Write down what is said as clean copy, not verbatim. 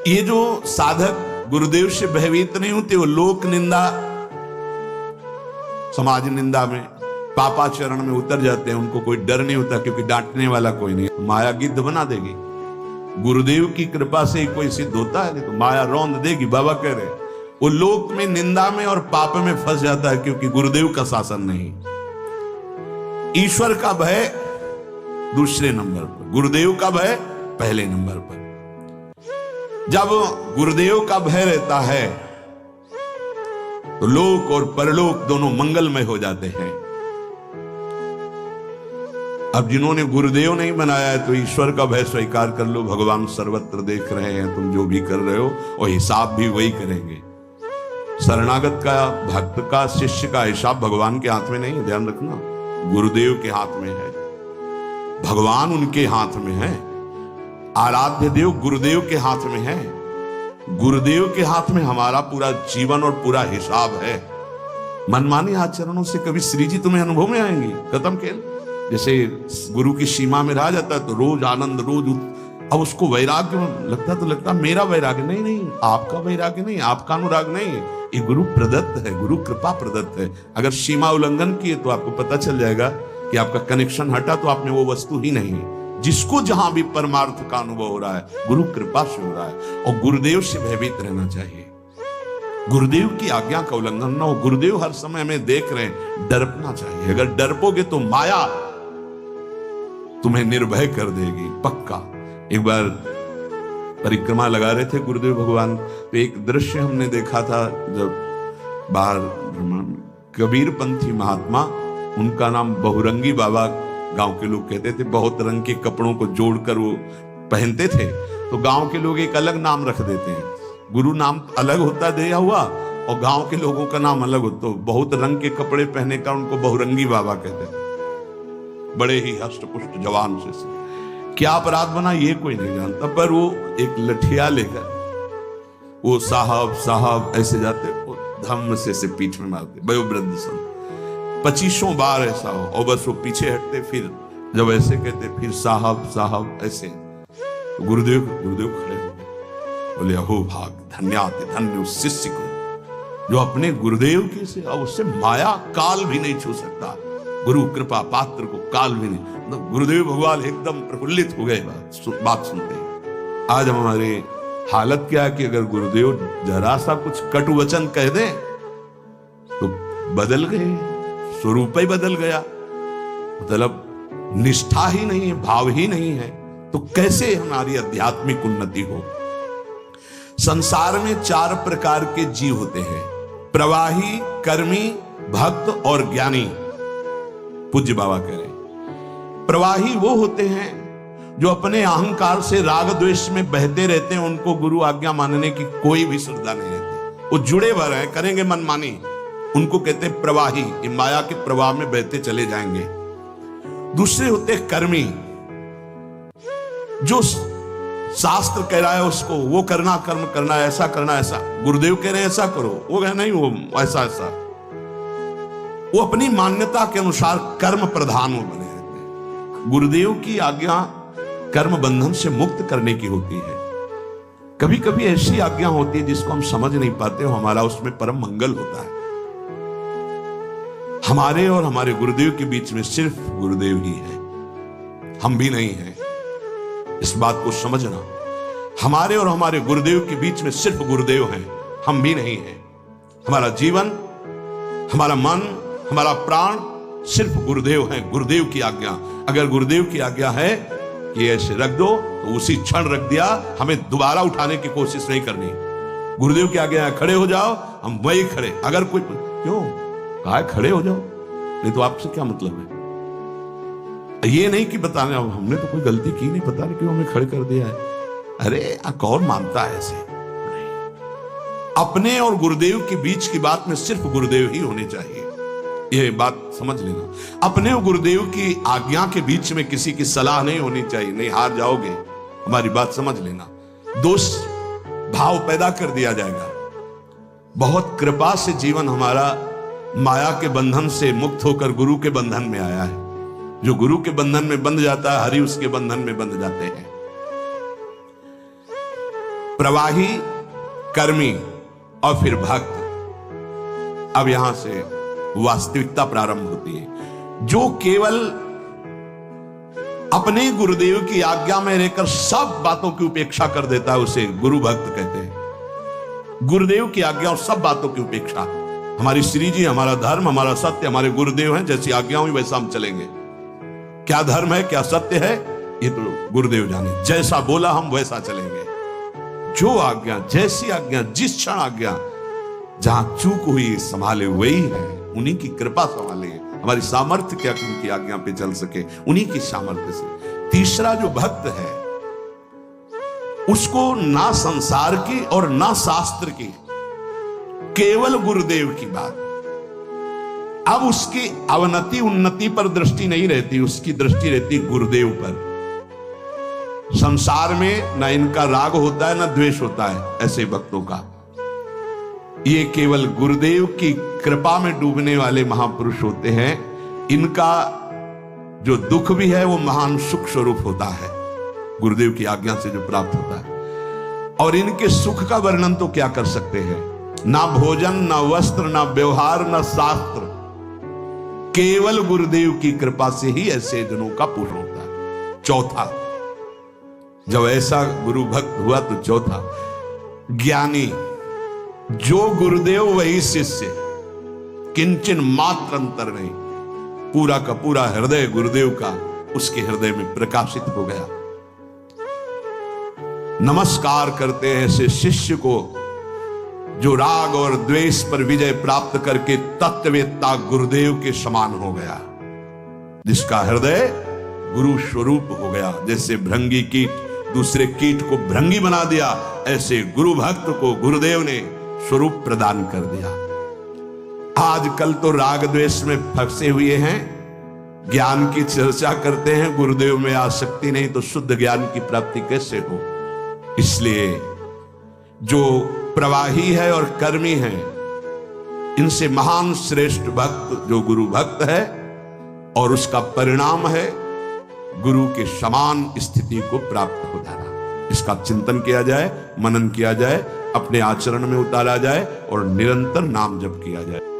ये जो साधक गुरुदेव से भयभीत नहीं होते, वो लोक निंदा, समाज निंदा में, पापाचरण में उतर जाते हैं। उनको कोई डर नहीं होता, क्योंकि डांटने वाला कोई नहीं। माया गिद्ध बना देगी। गुरुदेव की कृपा से ही कोई सिद्ध होता है, नहीं तो माया रौंद देगी। बाबा कह रहे वो लोक में, निंदा में और पाप में फंस जाता है, क्योंकि गुरुदेव का शासन नहीं। ईश्वर का भय दूसरे नंबर पर, गुरुदेव का भय पहले नंबर पर। जब गुरुदेव का भय रहता है तो लोक और परलोक दोनों मंगलमय हो जाते हैं। अब जिन्होंने गुरुदेव नहीं बनाया है, तो ईश्वर का भय स्वीकार कर लो। भगवान सर्वत्र देख रहे हैं, तुम जो भी कर रहे हो, और हिसाब भी वही करेंगे। शरणागत का, भक्त का, शिष्य का हिसाब भगवान के हाथ में नहीं, ध्यान रखना, गुरुदेव के हाथ में है। भगवान उनके हाथ में है, आराध्य देव गुरुदेव के हाथ में है। गुरुदेव के हाथ में हमारा पूरा जीवन और पूरा हिसाब है। मनमानी आचरणों से कभी श्री जी तुम्हें अनुभव में आएंगी, खत्म खेल। जैसे गुरु की सीमा में रहा जाता है तो रोज आनंद, रोज अब उसको वैराग्य लगता, तो लगता मेरा वैराग्य नहीं, नहीं आपका वैराग्य नहीं, आपका अनुराग नहीं, ये गुरु प्रदत्त है, गुरु कृपा प्रदत्त है। अगर सीमा उल्लंघन किए तो आपको पता चल जाएगा कि आपका कनेक्शन हटा, तो आपने वो वस्तु ही नहीं है। जिसको जहां भी परमार्थ का अनुभव हो रहा है, गुरु कृपा से हो रहा है। और गुरुदेव से भयभीत रहना चाहिए, गुरुदेव की आज्ञा का उल्लंघन ना हो। गुरुदेव हर समय हमें देख रहे हैं, डरना चाहिए। अगर डरपोगे तो माया तुम्हें निर्भय कर देगी, पक्का। एक बार परिक्रमा लगा रहे थे गुरुदेव भगवान, तो एक दृश्य हमने देखा था। जब बाहर कबीर पंथी महात्मा, उनका नाम बहुरंगी बाबा गांव के लोग कहते थे। बहुत रंग के कपड़ों को जोड़कर वो पहनते थे, तो गांव के लोग एक अलग नाम रख देते हैं। गुरु नाम अलग होता दिया हुआ और गांव के लोगों का नाम अलग होता। तो बहुत रंग के कपड़े पहने का उनको बहुरंगी बाबा कहते थे। बड़े ही हष्ट पुष्ट जवान से क्या अपराध बना ये कोई नहीं जानता, पर वो एक लठिया लेकर वो साहब साहब ऐसे जाते, वो धम्म से पीठ में मारते, वयोवृद्ध सन। 25 बार ऐसा हो, और बस वो पीछे हटते, फिर जब ऐसे कहते फिर साहब साहब ऐसे। तो गुरुदेव खड़े बोले, अहो भाग, धन्याते धन्य उस शिष्य को जो अपने गुरुदेव की से, और उससे माया काल भी नहीं छू सकता। गुरु कृपा पात्र को काल भी नहीं। तो गुरुदेव भगवान एकदम प्रफुल्लित हो गए बात सुनते। आज हमारे हालत क्या है कि अगर गुरुदेव जरा सा कुछ कटु वचन कह दे तो बदल गए, स्वरूप ही बदल गया। मतलब निष्ठा ही नहीं है, भाव ही नहीं है, तो कैसे हमारी आध्यात्मिक उन्नति हो। संसार में 4 प्रकार के जीव होते हैं, प्रवाही, कर्मी, भक्त और ज्ञानी। पूज्य बाबा कह रहे प्रवाही वो होते हैं जो अपने अहंकार से राग द्वेष में बहते रहते हैं। उनको गुरु आज्ञा मानने की कोई भी श्रद्धा नहीं रहती, वो जुड़े भर हैं, करेंगे मनमानी। उनको कहते हैं प्रवाही, ये माया के प्रवाह में बहते चले जाएंगे। दूसरे होते हैं कर्मी, जो शास्त्र कह रहा है उसको वो करना, कर्म करना, ऐसा करना, ऐसा गुरुदेव कह रहे हैं ऐसा करो, वो कह नहीं वो ऐसा ऐसा। वो अपनी मान्यता के अनुसार कर्म प्रधान हो बने रहते हैं। गुरुदेव की आज्ञा कर्म बंधन से मुक्त करने की होती है। कभी कभी ऐसी आज्ञा होती है जिसको हम समझ नहीं पाते हो, हमारा उसमें परम मंगल होता है। हमारे और हमारे गुरुदेव के बीच में सिर्फ गुरुदेव ही है, हम भी नहीं हैं। इस बात को समझना, हमारे और हमारे गुरुदेव के बीच में सिर्फ गुरुदेव हैं, हम भी नहीं हैं। हमारा जीवन, हमारा मन, हमारा प्राण सिर्फ गुरुदेव है। गुरुदेव की आज्ञा, अगर गुरुदेव की आज्ञा है कि ऐसे रख दो तो उसी क्षण रख दिया, हमें दोबारा उठाने की कोशिश नहीं करनी। गुरुदेव की आज्ञा है खड़े हो जाओ, हम वही खड़े। अगर कोई क्यों कहा खड़े हो जाओ, नहीं तो आपसे क्या मतलब है। ये नहीं कि बताने अब हमने तो कोई गलती की नहीं, पता नहीं क्यों हमें खड़े कर दिया है। अरे कौन मानता है ऐसे? अपने और गुरुदेव के बीच की बात में सिर्फ गुरुदेव ही होने चाहिए, ये बात समझ लेना। अपने और गुरुदेव की आज्ञा के बीच में किसी की सलाह नहीं होनी चाहिए, नहीं हार जाओगे। हमारी बात समझ लेना, दोष भाव पैदा कर दिया जाएगा। बहुत कृपा से जीवन हमारा माया के बंधन से मुक्त होकर गुरु के बंधन में आया है। जो गुरु के बंधन में बंध जाता है, हरि उसके बंधन में बंध जाते हैं। प्रवाही, कर्मी और फिर भक्त। अब यहां से वास्तविकता प्रारंभ होती है। जो केवल अपने गुरुदेव की आज्ञा में रहकर सब बातों की उपेक्षा कर देता है, उसे गुरु भक्त कहते हैं। गुरुदेव की आज्ञा और सब बातों की उपेक्षा। हमारी श्री जी, हमारा धर्म, हमारा सत्य, हमारे गुरुदेव हैं, जैसी आज्ञा हुई वैसा हम चलेंगे। क्या धर्म है, क्या सत्य है, ये तो गुरुदेव जाने। जैसा बोला हम वैसा चलेंगे। जो आज्ञा, जैसी आज्ञा, जिस क्षण आज्ञा, जहां चूक हुई संभाले वही है, उन्हीं की कृपा संभाले। हमारी सामर्थ्य क्या कि उनकी आज्ञा पे चल सके, उन्हीं की सामर्थ्य से। तीसरा जो भक्त है, उसको ना संसार की और ना शास्त्र की, केवल गुरुदेव की बात। अब उसकी अवनति उन्नति पर दृष्टि नहीं रहती, उसकी दृष्टि रहती गुरुदेव पर। संसार में ना इनका राग होता है ना द्वेष होता है ऐसे भक्तों का। ये केवल गुरुदेव की कृपा में डूबने वाले महापुरुष होते हैं। इनका जो दुख भी है वो महान सुख स्वरूप होता है, गुरुदेव की आज्ञा से जो प्राप्त होता है। और इनके सुख का वर्णन तो क्या कर सकते हैं। ना भोजन, ना वस्त्र, ना व्यवहार, ना शास्त्र, केवल गुरुदेव की कृपा से ही ऐसे जनों का पोषण होता है। चौथा, जब ऐसा गुरु भक्त हुआ तो चौथा, ज्ञानी। जो गुरुदेव वही शिष्य, किंचन मात्र अंतर नहीं। पूरा का पूरा हृदय गुरुदेव का उसके हृदय में प्रकाशित हो गया। नमस्कार करते हैं ऐसे शिष्य को जो राग और द्वेष पर विजय प्राप्त करके तत्ववेत्ता गुरुदेव के समान हो गया, जिसका हृदय गुरु स्वरूप हो गया। जैसे भृंगी कीट दूसरे कीट को भृंगी बना दिया, ऐसे गुरु भक्त को गुरुदेव ने स्वरूप प्रदान कर दिया। आजकल तो राग द्वेष में फंसे हुए हैं, ज्ञान की चर्चा करते हैं, गुरुदेव में आसक्ति नहीं, तो शुद्ध ज्ञान की प्राप्ति कैसे हो। इसलिए जो प्रवाही है और कर्मी है, इनसे महान श्रेष्ठ भक्त जो गुरु भक्त है, और उसका परिणाम है गुरु के समान स्थिति को प्राप्त हो जाना। इसका चिंतन किया जाए, मनन किया जाए, अपने आचरण में उतारा जाए और निरंतर नाम जप किया जाए।